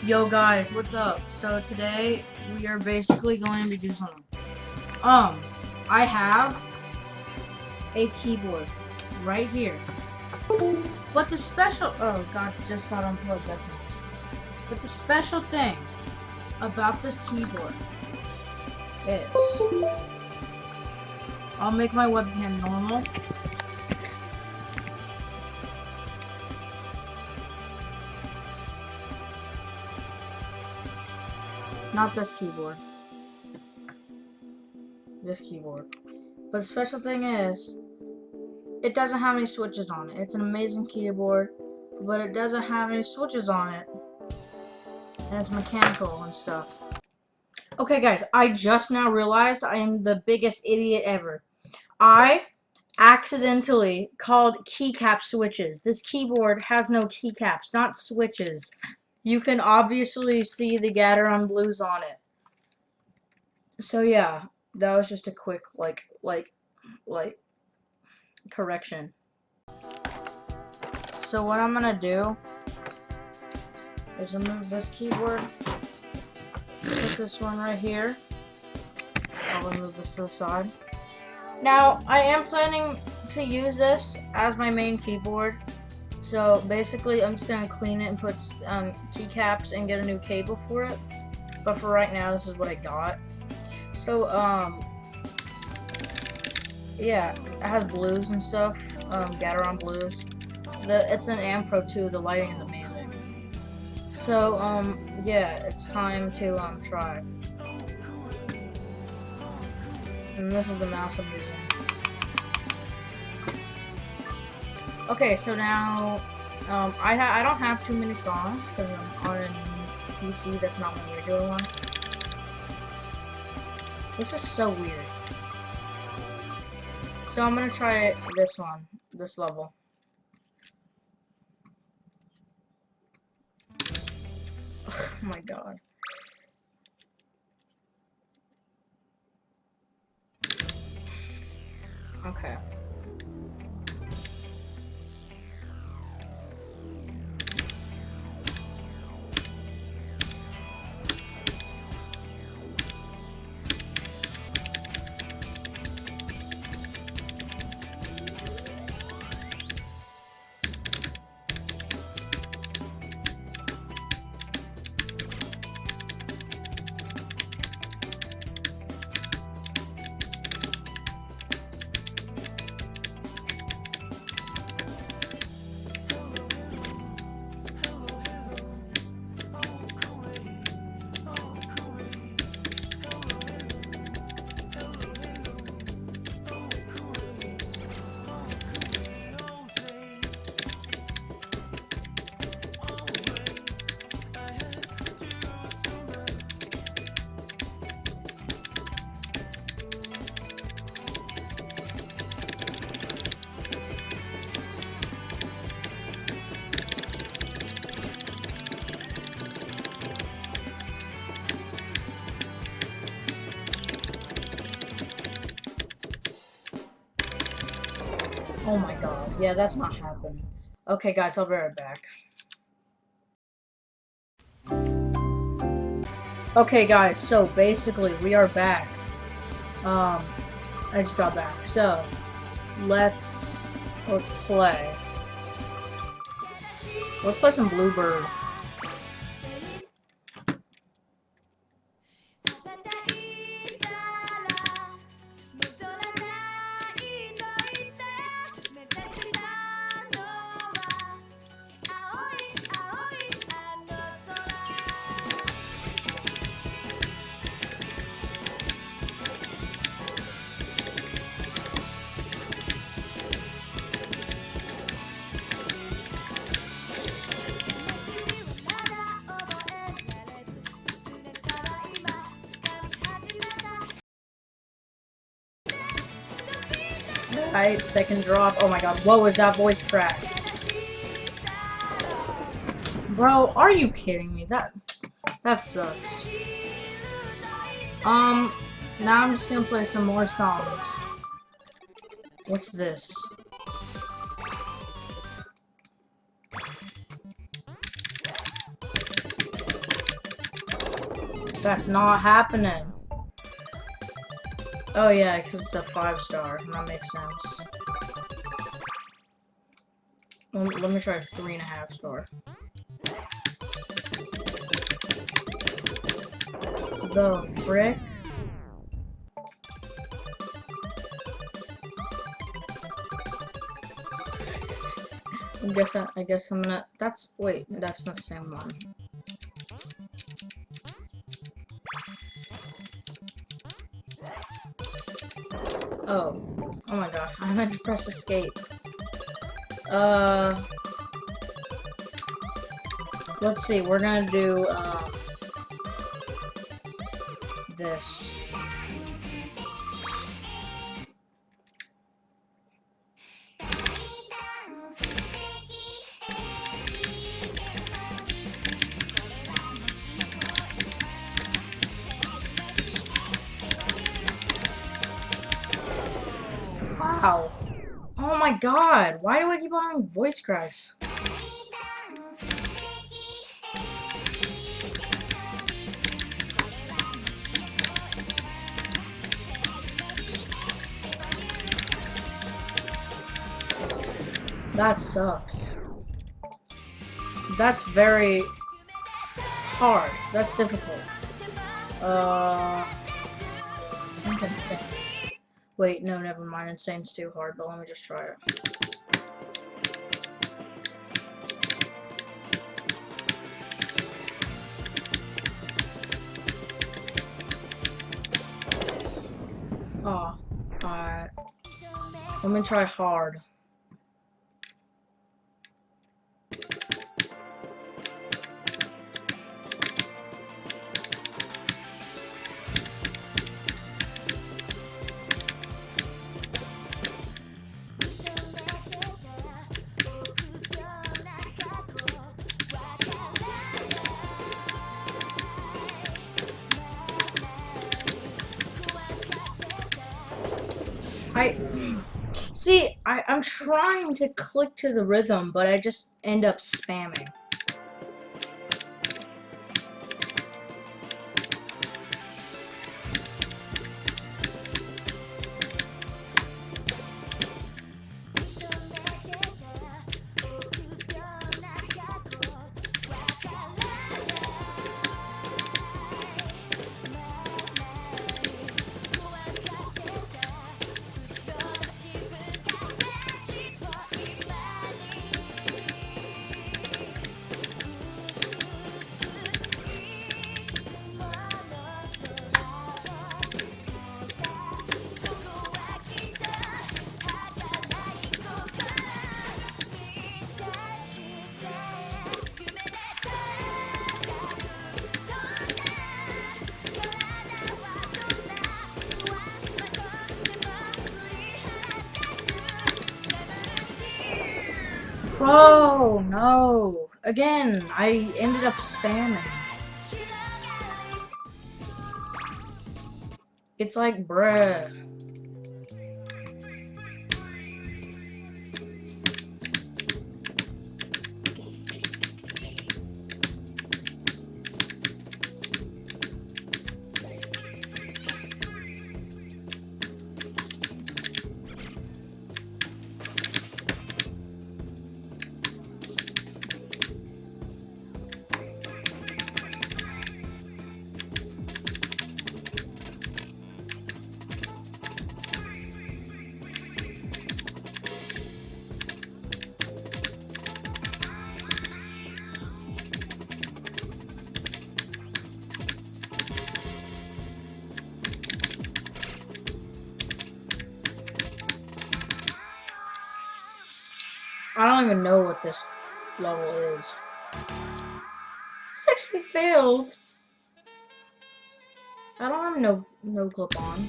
Yo guys, what's up? So today we are basically going to be doing something. I have a keyboard right here. But the special god, just got unplugged, that's nice. But the special thing about this keyboard is I'll make my webcam normal. Not this keyboard. This keyboard. But the special thing is, it doesn't have any switches on it. It's an amazing keyboard, but it doesn't have any switches on it. And it's mechanical and stuff. Okay guys, I just now realized I am the biggest idiot ever. I accidentally called keycap switches. This keyboard has no keycaps, not switches. You can obviously see the Gateron blues on it. So yeah, that was just a quick like correction. So what I'm gonna do is remove this keyboard, put this one right here. I'll remove this to the side. Now I am planning to use this as my main keyboard. So basically, I'm just gonna clean it and put keycaps and get a new cable for it. But for right now, this is what I got. So yeah, it has blues and stuff. Gateron blues. It's an Amp Pro 2. The lighting is amazing. So yeah, it's time to try. And this is the mouse I'm using. Okay, so now, I don't have too many songs, because I'm on a PC that's not my regular one. This is so weird. So I'm gonna try this one, this level. Oh my god. Okay. Oh my god, yeah, that's not happening. Okay guys, I'll be right back. Okay guys, so basically we are back. I just got back. So let's play. Let's play some Bluebird. Alright, second drop. Oh my god, what was that voice crack? Bro, are you kidding me? That sucks. Now I'm just gonna play some more songs. What's this? That's not happening. Oh yeah, because it's a 5-star. That makes sense. Let me try a 3.5-star. The frick? I guess I'm gonna. Wait, that's not the same one. Oh my god, I meant to press escape. Let's see, we're gonna do, this. Wow. Oh my god, why do I keep on having voice cracks? That sucks. That's very hard. That's difficult. I think insane. Wait, no, never mind. Insane's too hard, but let me just try it. Oh, alright. Let me try hard. See, I'm trying to click to the rhythm, but I just end up spamming. Oh, no. Again, I ended up spamming. It's like, bruh. I don't even know what this level is. Section failed. I don't have no clip on.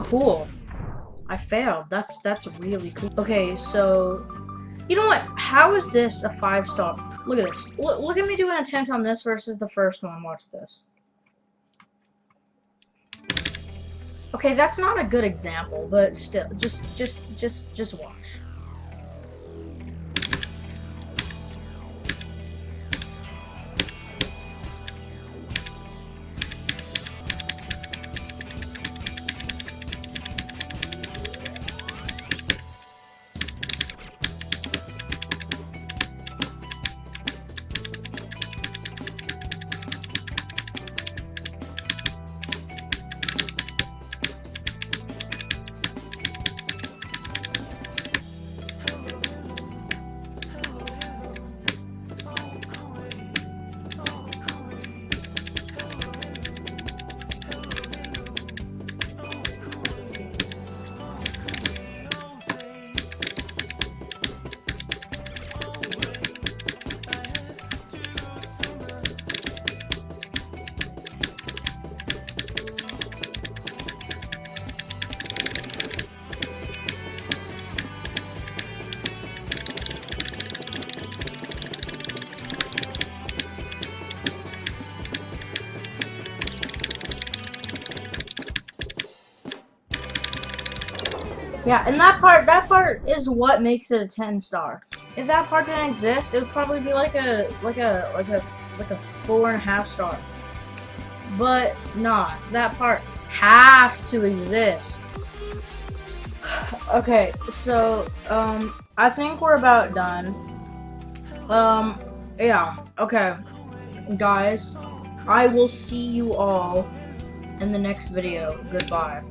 cool. I failed. That's really cool. Okay, so you know what? How is this a 5-star? Look at this. Look at me do an attempt on this versus the first one. Watch this. Okay, that's not a good example, but still, just watch. Yeah, and that part is what makes it a 10-star. If that part didn't exist, it would probably be like a 4.5-star. But nah, that part has to exist. Okay, so I think we're about done. Yeah, okay. Guys, I will see you all in the next video. Goodbye.